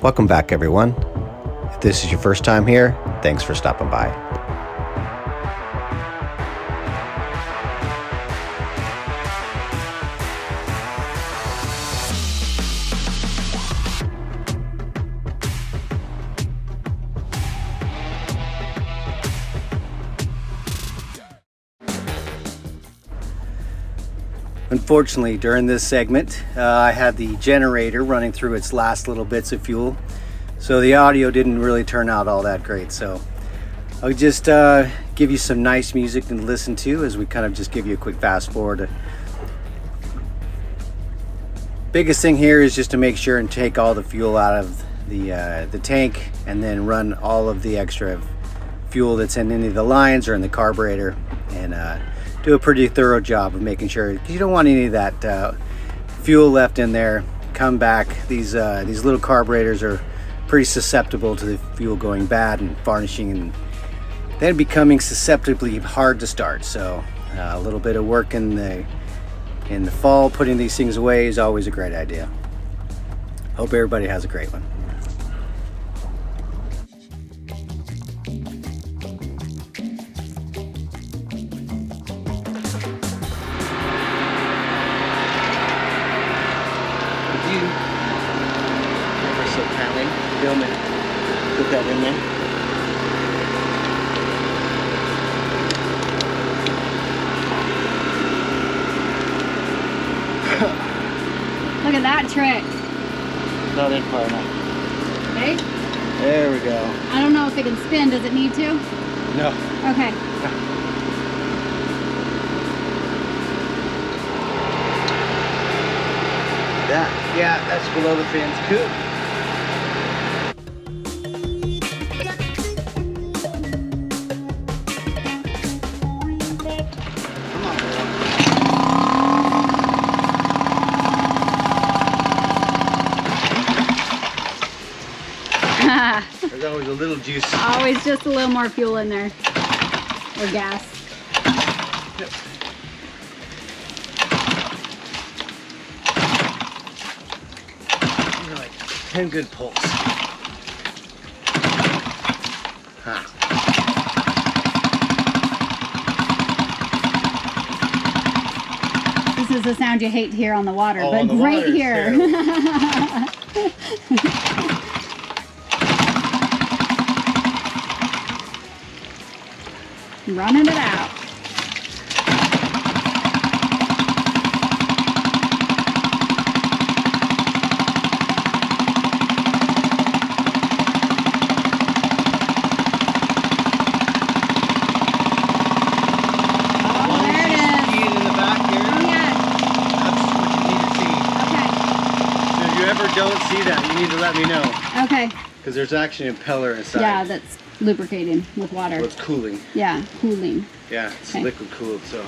Welcome back, everyone. If this is your first time here, thanks for stopping by. Unfortunately, during this segment, I had the generator running through its last little bits of fuel, so the audio didn't really turn out all that great. So I'll just give you some nice music to listen to as we kind of just give you a quick fast forward. Biggest thing here is just to make sure and take all the fuel out of the tank, and then run all of the extra fuel that's in any of the lines or in the carburetor, and do a pretty thorough job of making sure, because you don't want any of that fuel left in there come back. These little carburetors are pretty susceptible to the fuel going bad and varnishing, and then becoming susceptibly hard to start. So a little bit of work in the fall putting these things away is always a great idea. Hope everybody has a great one. Film it, put that in there. Look at that trick. No, that's probably not. Okay. There we go. I don't know if it can spin. Does it need to? No. Okay. Yeah, that's below the fins. Cool. There's always a little juice. Always just a little more fuel in there. Or gas. Yep. Like 10 good pulls. Huh. This is the sound you hate to hear on the water, Oh, but the right water is here. Running it out. Don't see that, you need to let me know. Okay. Because there's actually an impeller inside. Yeah, that's lubricating with water. Well, it's cooling. Yeah, cooling. Yeah, it's okay. liquid cooled, so.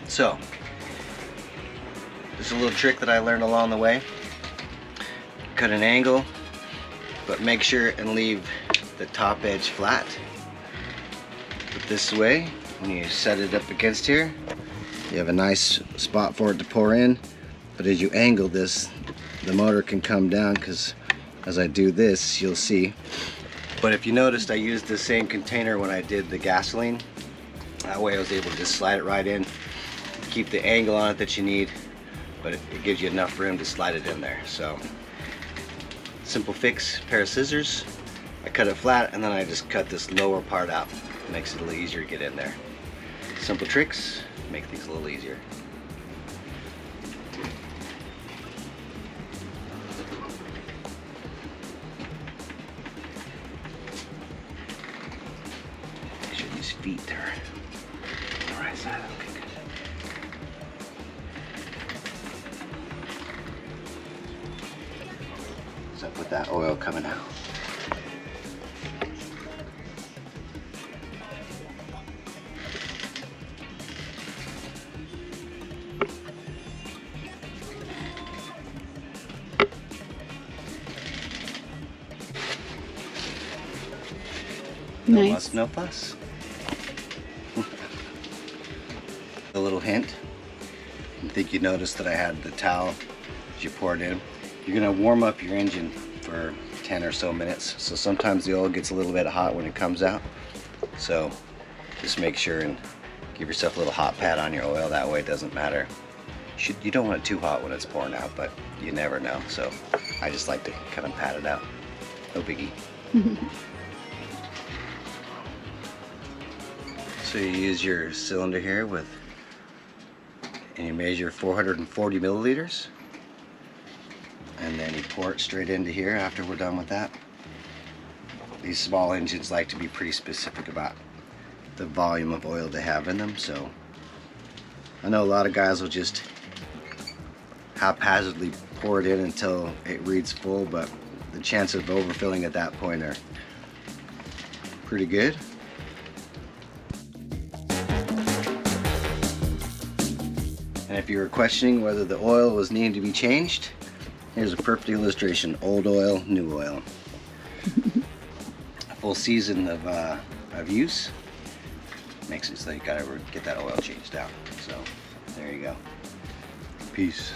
So, there's a little trick that I learned along the way. Cut an angle, but make sure and leave the top edge flat. Put this way, when you set it up against here, you have a nice spot for it to pour in. But as you angle this, the motor can come down, because as I do this, you'll see. But if you noticed, I used the same container when I did the gasoline. That way I was able to just slide it right in. Keep the angle on it that you need, but it gives you enough room to slide it in there. So simple fix, pair of scissors. I cut it flat, and then I just cut this lower part out. It makes it a little easier to get in there. Simple tricks make things a little easier. Make sure these feet are all right. right side. Okay, good. What's up with that oil coming out? No Nice. muss, no fuss. A little hint. I think you noticed that I had the towel as you pour it in. You're gonna warm up your engine for 10 or so minutes. So sometimes the oil gets a little bit hot when it comes out. So just make sure and give yourself a little hot pad on your oil. That way it doesn't matter. You don't want it too hot when it's pouring out, but you never know. So I just like to kind of pat it out. No biggie. So you use your cylinder here and you measure 440 milliliters, and then you pour it straight into here after we're done with that. These small engines like to be pretty specific about the volume of oil they have in them, so I know a lot of guys will just haphazardly pour it in until it reads full, but the chance of overfilling at that point are pretty good. And if you were questioning whether the oil was needing to be changed, here's a perfect illustration. Old oil, new oil. A full season of use makes it so you gotta get that oil changed out. So there you go. Peace.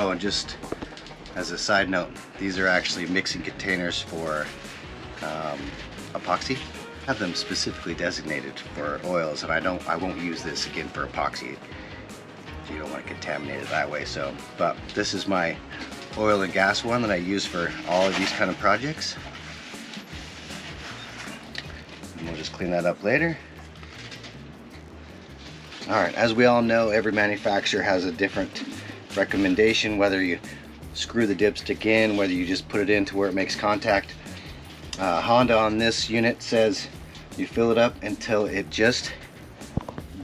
Oh, and just as a side note, these are actually mixing containers for epoxy. I have them specifically designated for oils, and I won't use this again for epoxy. You don't want to contaminate it that way. So, but this is my oil and gas one that I use for all of these kind of projects. And we'll just clean that up later. All right, as we all know, every manufacturer has a different recommendation, whether you screw the dipstick in, whether you just put it in to where it makes contact. Honda on this unit says you fill it up until it just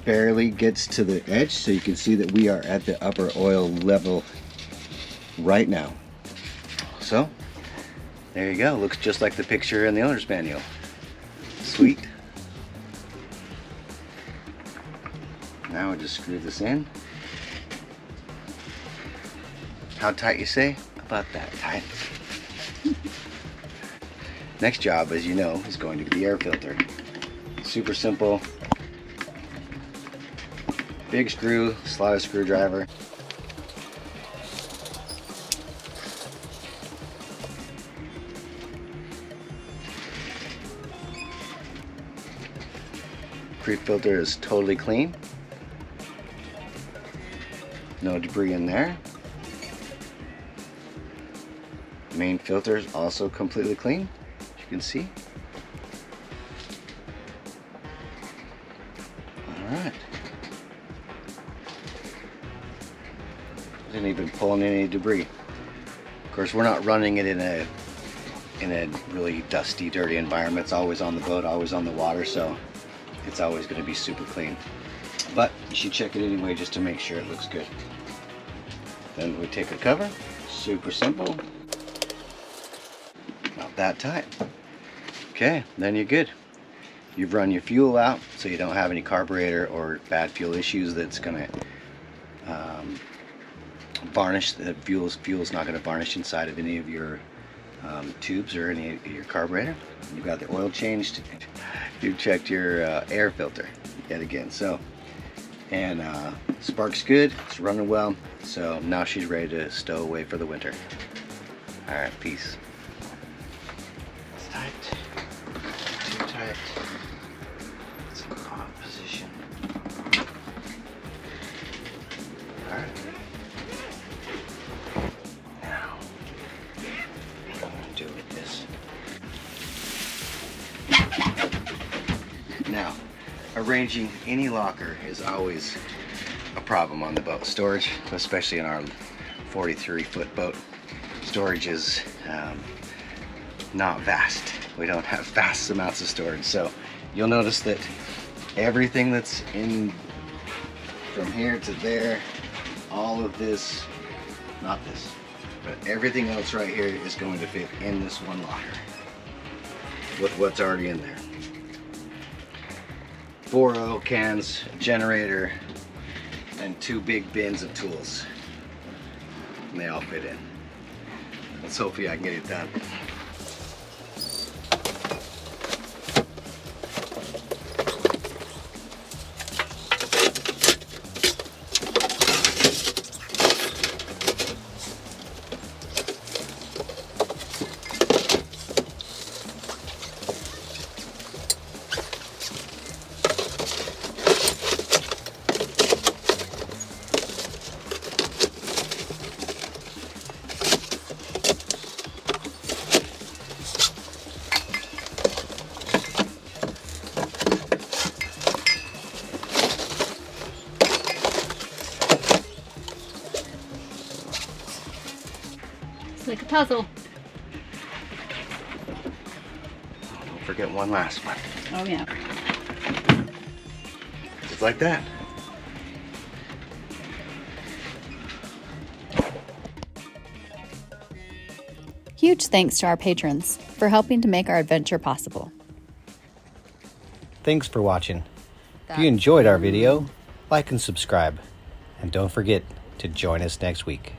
barely gets to the edge, so you can see that we are at the upper oil level right now. So there you go, looks just like the picture in the owner's manual. Sweet. Now we just screw this in. How tight, you say? About that tight. Next job, as you know, is going to be the air filter. Super simple. Big screw, slide a screwdriver. Creep filter is totally clean. No debris in there. Main filter is also completely clean, as you can see. Alright. Didn't even pull in any debris. Of course, we're not running it in a really dusty, dirty environment. It's always on the boat, always on the water, so it's always going to be super clean. But you should check it anyway just to make sure it looks good. Then we take a cover, super simple. Not that tight. Okay, then you're good. You've run your fuel out, so you don't have any carburetor or bad fuel issues that's gonna varnish. The fuel's not gonna varnish inside of any of your tubes or any of your carburetor. You've got the oil changed. You've checked your air filter yet again. So, and spark's good. It's running well. So now she's ready to stow away for the winter. All right, peace. It's tight. Too tight. It's in off position. All right. Now, what I'm gonna do with this. Now, a arranging any locker is always a problem on the boat. Storage, especially in our 43-foot boat, storage is not vast. We don't have vast amounts of storage. So you'll notice that everything that's in from here to there, all of this, not this, but everything else right here is going to fit in this one locker with what's already in there. 4 oil cans, a generator, and 2 big bins of tools. And they all fit in. Let's hopefully I can get it done. It's like a puzzle. Don't forget one last one. Oh yeah. Just like that. Huge thanks to our patrons for helping to make our adventure possible. Thanks for watching. If you enjoyed our video, like and subscribe. And don't forget to join us next week.